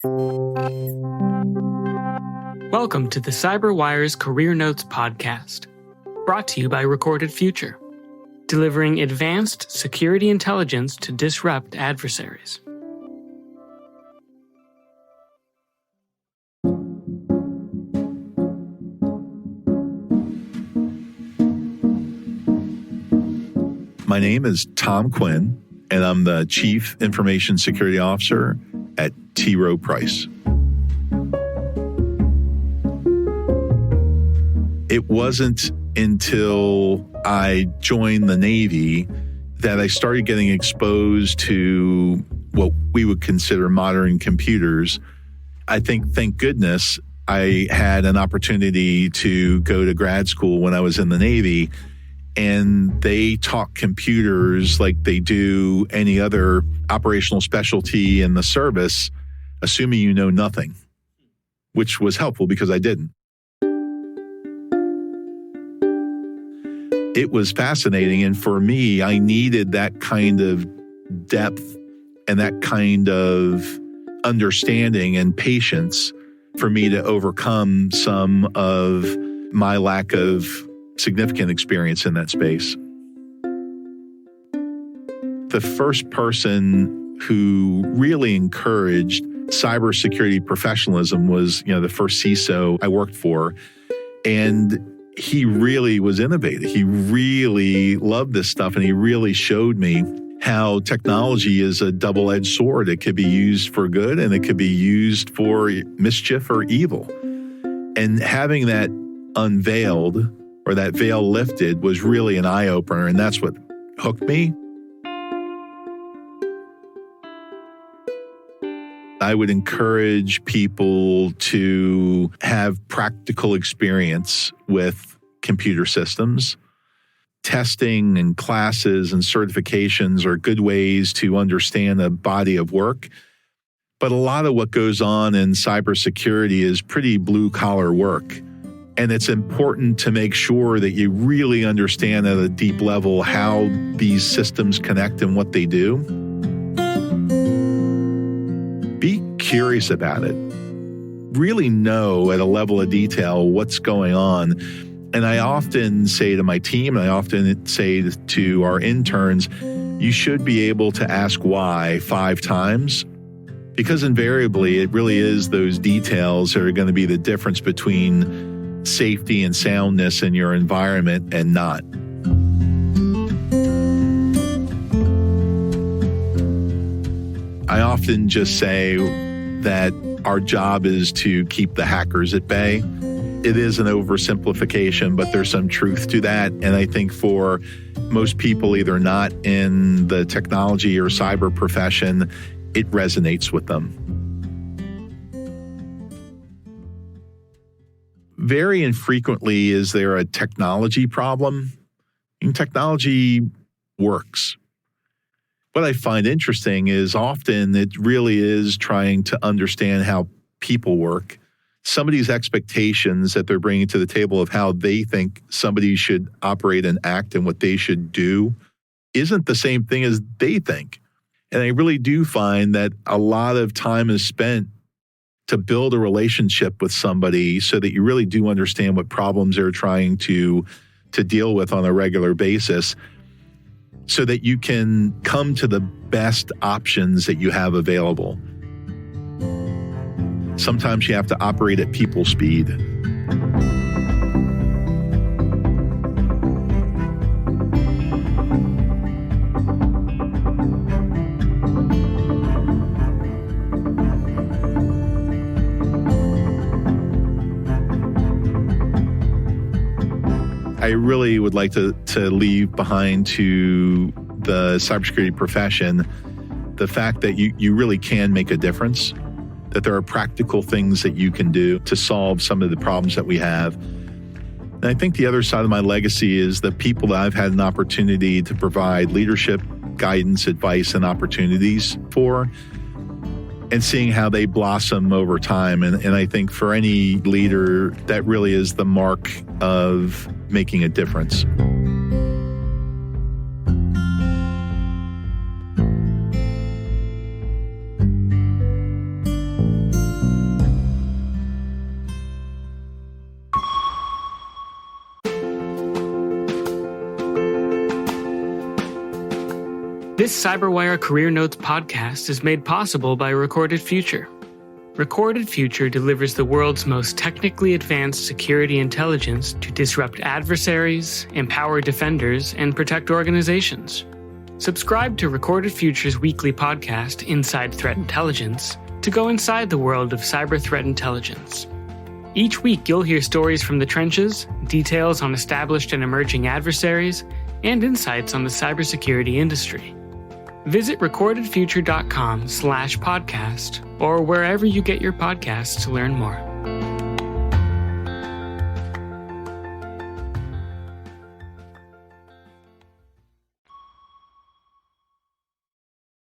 Welcome to the CyberWire's Career Notes podcast, brought to you by Recorded Future, delivering advanced security intelligence to disrupt adversaries. My name is Tom Quinn, and I'm the Chief Information Security Officer at T. Rowe Price. It wasn't until I joined the Navy that I started getting exposed to what we would consider modern computers. I think, thank goodness, I had an opportunity to go to grad school when I was in the Navy, and they taught computers like they do any other operational specialty in the service, assuming you know nothing, which was helpful because I didn't. It was fascinating, and for me, I needed that kind of depth and that kind of understanding and patience for me to overcome some of my lack of significant experience in that space. The first person who really encouraged cybersecurity professionalism was, the first CISO I worked for, and he really was innovative. He really loved this stuff, and he really showed me how technology is a double-edged sword. It could be used for good, and it could be used for mischief or evil. And having that unveiled, or that veil lifted, was really an eye-opener, and that's what hooked me. I would encourage people to have practical experience with computer systems. Testing and classes and certifications are good ways to understand a body of work. But a lot of what goes on in cybersecurity is pretty blue-collar work. And it's important to make sure that you really understand at a deep level how these systems connect and what they do. Be curious about it. Really know at a level of detail what's going on. And I often say to my team, and I often say to our interns, you should be able to ask why 5 times, because invariably it really is those details that are going to be the difference between safety and soundness in your environment and not. I often just say that our job is to keep the hackers at bay. It is an oversimplification, but there's some truth to that. And I think for most people, either not in the technology or cyber profession, it resonates with them. Very infrequently is there a technology problem. And technology works. What I find interesting is often it really is trying to understand how people work. Somebody's expectations that they're bringing to the table of how they think somebody should operate and act and what they should do isn't the same thing as they think. And I really do find that a lot of time is spent to build a relationship with somebody so that you really do understand what problems they're trying to deal with on a regular basis, so that you can come to the best options that you have available. Sometimes you have to operate at people speed. I really would like to leave behind to the cybersecurity profession the fact that you really can make a difference, that there are practical things that you can do to solve some of the problems that we have. And I think the other side of my legacy is the people that I've had an opportunity to provide leadership, guidance, advice, and opportunities for, and seeing how they blossom over time. And I think for any leader, that really is the mark of making a difference. This CyberWire Career Notes podcast is made possible by Recorded Future. Recorded Future delivers the world's most technically advanced security intelligence to disrupt adversaries, empower defenders, and protect organizations. Subscribe to Recorded Future's weekly podcast, Inside Threat Intelligence, to go inside the world of cyber threat intelligence. Each week, you'll hear stories from the trenches, details on established and emerging adversaries, and insights on the cybersecurity industry. Visit recordedfuture.com/podcast or wherever you get your podcasts to learn more.